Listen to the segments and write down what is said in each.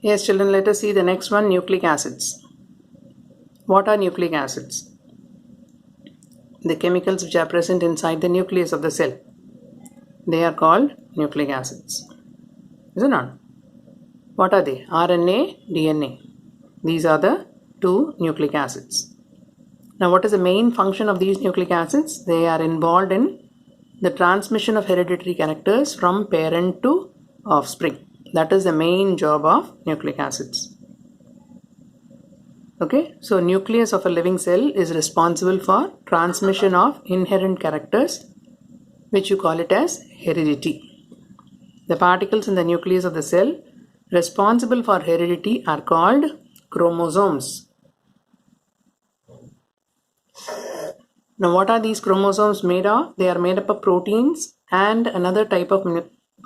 Yes, children, let us see the next one, nucleic acids. What are nucleic acids? The chemicals which are present inside the nucleus of the cell. They are called nucleic acids. Is it not? What are they? RNA, DNA. These are the two nucleic acids. Now, what is the main function of these nucleic acids? They are involved in the transmission of hereditary characters from parent to offspring. That is the main job of nucleic acids. Okay, so nucleus of a living cell is responsible for transmission of inherent characters, which you call it as heredity. The particles in the nucleus of the cell responsible for heredity are called chromosomes. Now, what are these chromosomes made of? They are made up of proteins and another type of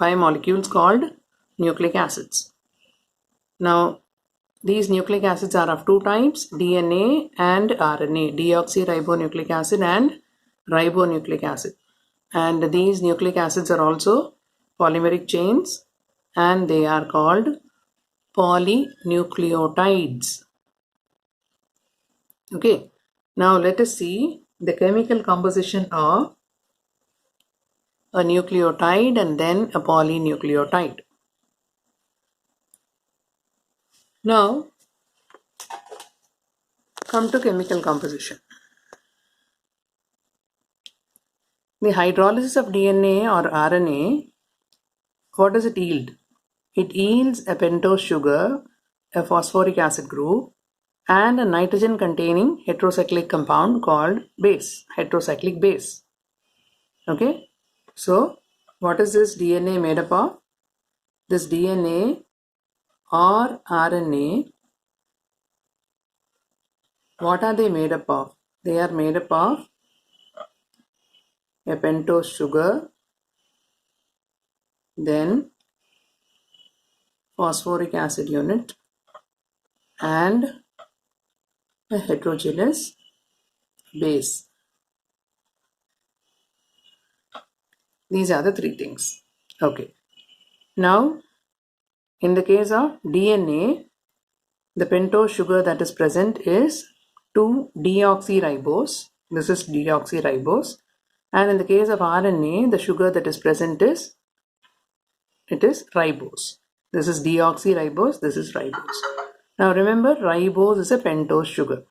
biomolecules called nucleic acids. Now, these nucleic acids are of two types, DNA and RNA, deoxyribonucleic acid and ribonucleic acid. And these nucleic acids are also polymeric chains and they are called polynucleotides. Okay, now let us see the chemical composition of a nucleotide and then a polynucleotide. Now, come to chemical composition. The hydrolysis of DNA or RNA, what does it yield? It yields a pentose sugar, a phosphoric acid group, and a nitrogen containing heterocyclic compound called base, heterocyclic base. Okay, so what is this DNA made up of? This DNA or RNA, what are they made up of? They are made up of a pentose sugar, then phosphoric acid unit, and a heterogeneous base. These are the three things. Okay. Now, in the case of DNA, the pentose sugar that is present is 2-deoxyribose. This is deoxyribose. And in the case of RNA, the sugar that is present is ribose. This is deoxyribose, this is ribose. Now remember, ribose is a pentose sugar.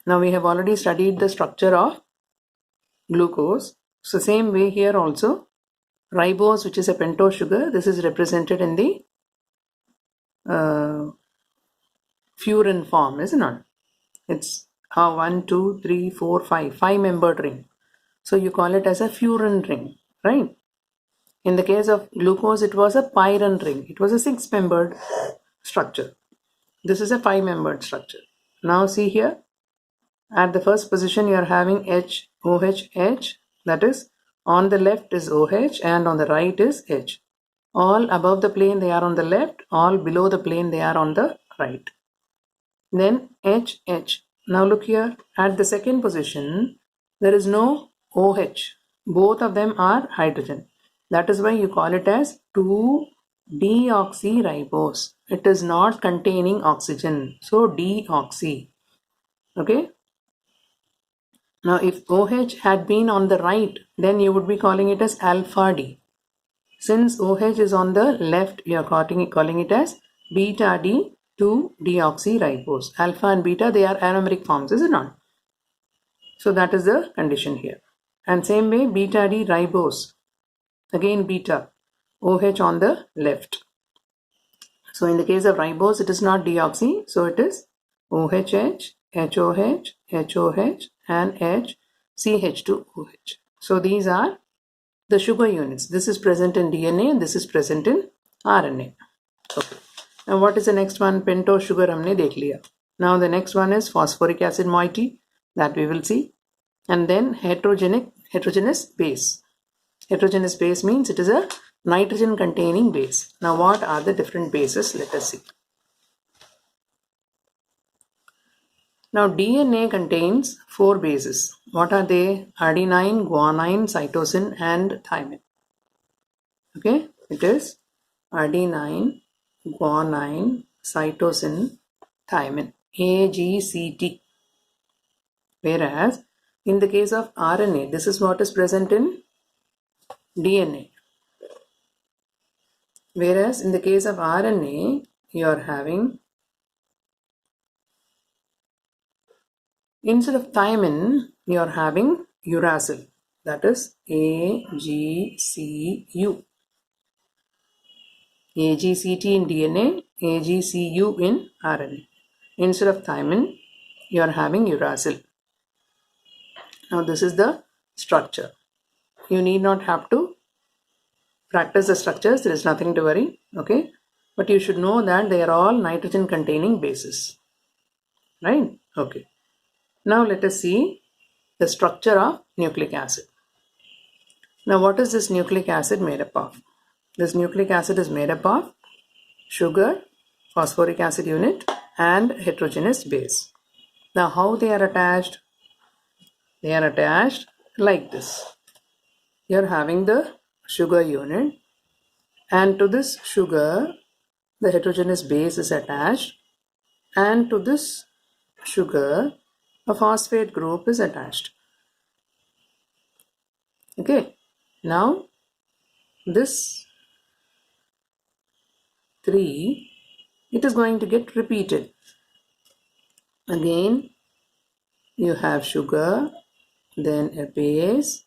Now we have already studied the structure of glucose. So same way here also, ribose, which is a pentose sugar, this is represented in the furan form, isn't it? It's 1, 2, 3, 4, 5, 5-membered ring. So you call it as a furan ring, right? In the case of glucose, it was a pyran ring. It was a 6-membered structure. This is a 5-membered structure. Now see here, at the first position you are having H, OH, H. That is, on the left is OH and on the right is H. All above the plane they are on the left, all below the plane they are on the right. Then H, H. Now look here, at the second position, there is no OH. Both of them are hydrogen. That is why you call it as 2-deoxyribose. It is not containing oxygen. So deoxy. Okay. Now if OH had been on the right, then you would be calling it as alpha D. Since OH is on the left, you are calling it as beta D 2-deoxyribose. Alpha and beta, they are anomeric forms, is it not? So that is the condition here. And same way, beta D ribose. Again beta, OH on the left. So in the case of ribose, it is not deoxy, so it is OHH, HOH, HOH and HCH2OH. So these are the sugar units. This is present in DNA and this is present in RNA. Okay. Now what is the next one? Pentose sugar हमने देख लिया. Now the next one is phosphoric acid moiety, that we will see. And then heterogeneous base. Heterogeneous base means it is a nitrogen containing base. Now what are the different bases? Let us see. Now DNA contains 4 bases. What are they? Adenine, guanine, cytosine and thymine. Okay, it is adenine, guanine, cytosine, thymine, AGCT. Whereas in the case of RNA, this is what is present in DNA. Whereas in the case of RNA, you are having, instead of thymine, you are having uracil. That is AGCU. AGCT in DNA, AGCU in RNA. Instead of thymine, you are having uracil. Now this is the structure. You need not have to practice the structures, there is nothing to worry, okay? But you should know that they are all nitrogen containing bases, right? Okay. Now let us see the structure of nucleic acid. Now what is this nucleic acid made up of? This nucleic acid is made up of sugar, phosphoric acid unit and heterogeneous base. Now how they are attached? They are attached like this. You are having the sugar unit, and to this sugar the heterogeneous base is attached, and to this sugar a phosphate group is attached. Okay, now this 3, it is going to get repeated. Again you have sugar, then a base,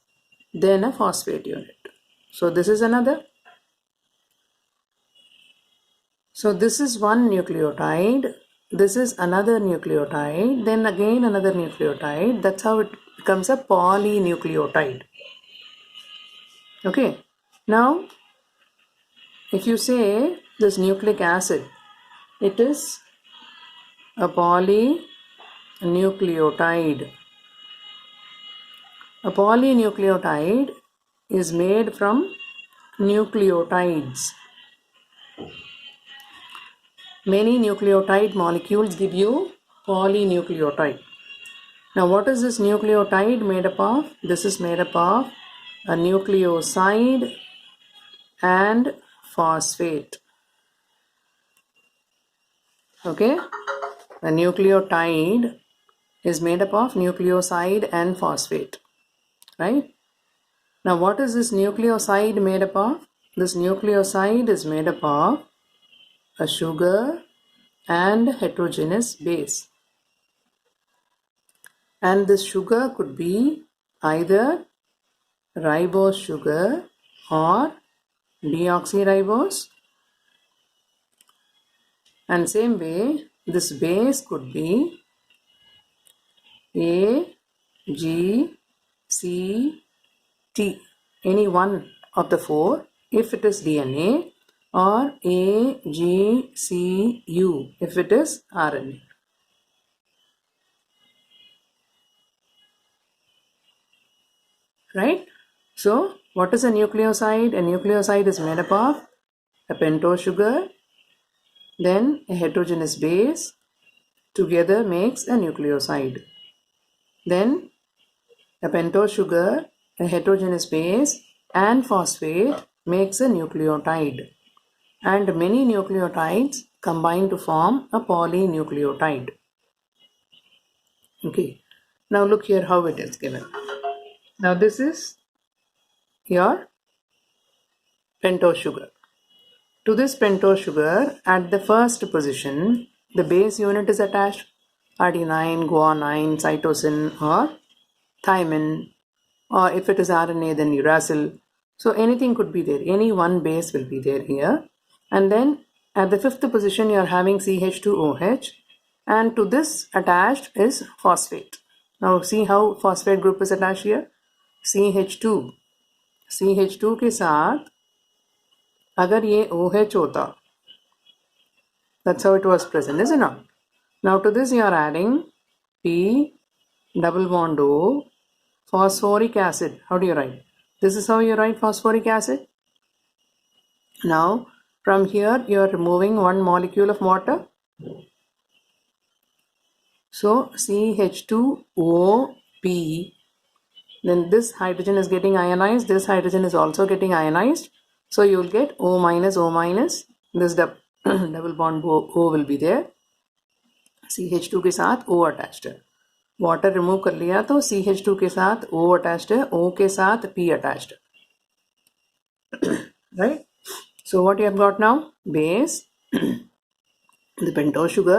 then a phosphate unit. So this is another. So this is one nucleotide, this is another nucleotide, then again another nucleotide. That's how it becomes a polynucleotide. Okay, now if you say this nucleic acid, it is a polynucleotide. A polynucleotide is made from nucleotides. Many nucleotide molecules give you polynucleotide. Now what is this nucleotide made up of? This is made up of a nucleoside and phosphate. Okay, a nucleotide is made up of nucleoside and phosphate, right? Now what is this nucleoside made up of? This nucleoside is made up of a sugar and heterogeneous base, and this sugar could be either ribose sugar or deoxyribose, and same way this base could be A, G, C, T, any one of the 4 if it is DNA, or A, G, C, U if it is RNA. Right? So what is a nucleoside? A nucleoside is made up of a pentose sugar, then a heterogeneous base, together makes a nucleoside. Then a pentose sugar, a heterogeneous base and phosphate makes a nucleotide, and many nucleotides combine to form a polynucleotide. Okay, now look here how it is given. Now this is your pentose sugar. To this pentose sugar, at the first position, the base unit is attached, adenine, guanine, cytosine or thymine, or if it is RNA then uracil. So anything could be there, any one base will be there here. And then at the 5th position you are having CH2OH, and to this attached is phosphate. Now see how phosphate group is attached here. CH2 के साथ अगर ये OH होता, that's how it was present, is it not? Now to this you are adding P double bond O, phosphoric acid. How do you write? This is how you write phosphoric acid. Now from here you are removing one molecule of water. So CH2OP, then this hydrogen is getting ionized, this hydrogen is also getting ionized. So you will get O minus, this double bond O will be there, CH2 के साथ O attached है, water remove कर लिया तो CH2 के साथ O attached है, O के साथ P अटैच्ड है, right. So what you have got now? Base, the pentose sugar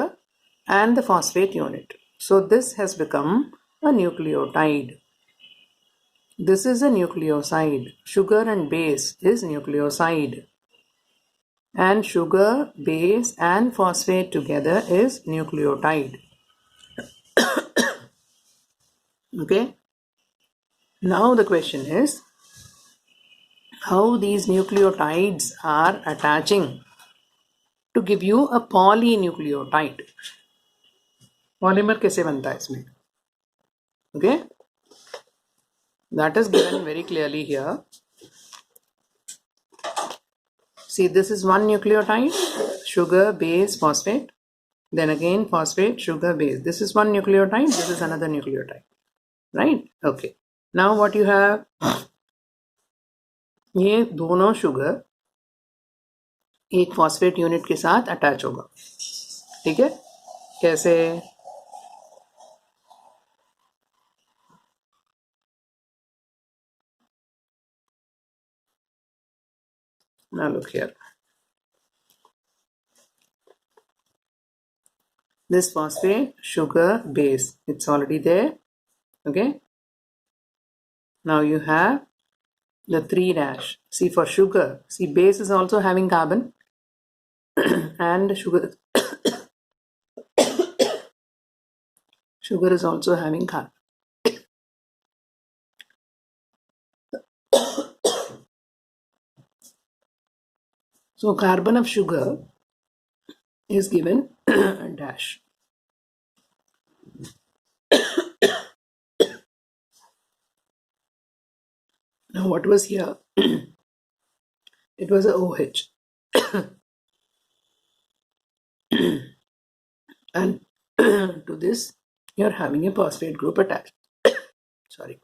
and the phosphate unit. So this has become a nucleotide. This is a nucleoside. Sugar and base is nucleoside. And sugar, base and phosphate together is nucleotide. Okay. Now the question is how these nucleotides are attaching to give you a polynucleotide. Polymer कैसे बनता है इसमें? Okay. That is given very clearly here. See, this is one nucleotide, sugar, base, phosphate. Then again phosphate, sugar, base. This is one nucleotide, this is another nucleotide. Right? Okay. Now what you have, ये दोनों sugar एक phosphate unit के साथ attach होगा. ठीक है? कैसे? Now look here. This phosphate, sugar, base, it's already there. Okay. Now you have the 3'. See, for sugar, see, base is also having carbon and sugar is also having carbon. So carbon of sugar is given a dash. Now what was here? It was a OH. And to this, you're having a phosphate group attached. Sorry.